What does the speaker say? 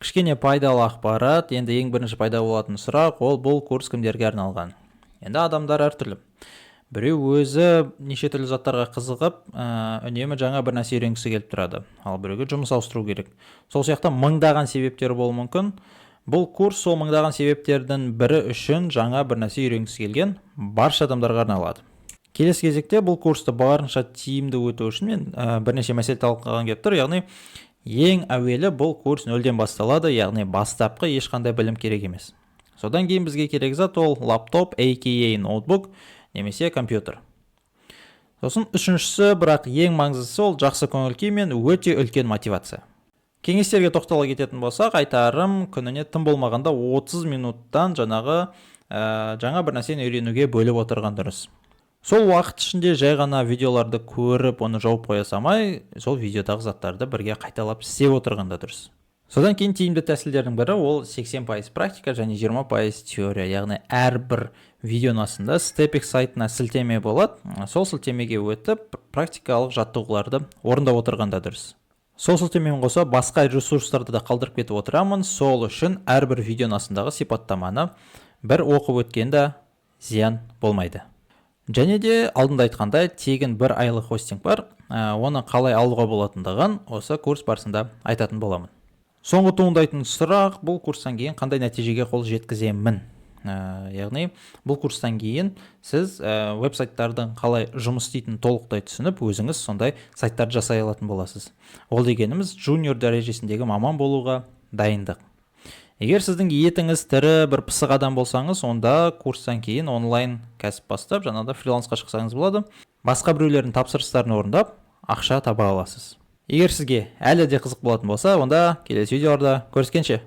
Кішкене пайдалы ақпарат, енді ең бірінші пайда болатын сұрақ, ол бұл курс кімдерге арналған. Енді адамдар әртүрлі. Біреу өзі неше түрлі заттарға қызығып, үнемі жаңа бір нәрсе үйренгісі келіп тұрады. Ал біреуге жұмыс ауыстыру керек. Сол сияқты мыңдаған себептері болуы мүмкін. Бұл курс сол мыңдаған себептердің бірі үшін жаңа бір нәрсе үйренгісі келген барша адамдарға арналады. Келесі кезекте бұл курсты барынша тиімді өту үшін мен бірнеше мәселе талқылаған келіп тұр. Яғни ең әуелі бұл курс нөлден басталады, яғни бастапқы ешқандай білім керек емес. Содан кейін бізге керек зат ол лаптоп, aka ноутбук немесе компьютер. Сосын үшіншісі, бірақ ең маңыздысы ол жақсы көңіл-күй мен өте үлкен мотивация. Кеңестерге тоқтала кететін болсақ, айтарым күніне тым болмағанда 30 минуттан жаңа бір нәрсені үйренуге бөліп отырған дұрыс. Сол уақыт ішінде жай ғана видеоларды көріп, оны жауып қоя салмай, сол видеодағы заттарды бірге қайталап істеп отырғанда дұрыс. Содан кейін тиімді тәсілдердің бірі ол 80% практика және 20% теория. Яғни әрбір видеоның астында степик сайтына сілтеме болады. Сол сілтемеге өтіп, практикалық жаттығуларды орындап отырғанда дұрыс. Сол сілтемемен қоса басқа ресурстарды да қалдырып кетіп отырамын. Сол үшін әрбір видеоның астындағы сипаттаманы бір оқып өткенде зиян болмайды. Және де алдында айтқандай тегін бір айлық хостинг бар, оны қалай алуға болатындығын осы курс барысында айтатын боламын. Соңғы туындайтын сұрақ, бұл курстан кейін қандай нәтижеге қол жеткіземін? Яғни бұл курстан кейін сіз веб-сайттардың қалай жұмыс істейтінін толықтай түсініп, өзіңіз сондай сайттарды жасай алатын боласыз. Ол дегеніміз жуниор дәрежесіндегі маман болуға дайындық. Егер сіздің етіңіз тірі бір пысық адам болсаңыз, онда курстан кейін онлайн кәсіп бастап, жаңағыдай фрилансқа шықсаңыз болады. Басқа біреулердің тапсырыстарын орындап, ақша таба аласыз. Егер сізге әлі де қызық болатын болса, онда келесі видеоларда көріскенше.